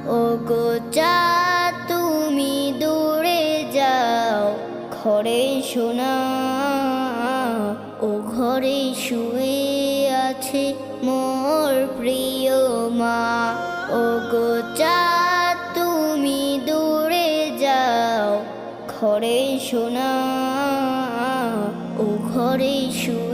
ওগো চাঁদ তুমি দূরে যাও, ঘরে শোনা ও ঘরে শুয়ে আছে মোর প্রিয় মা। ওগো চাঁদ তুমি দূরে যাও, ঘরে শোনা ও ঘরে শুয়ে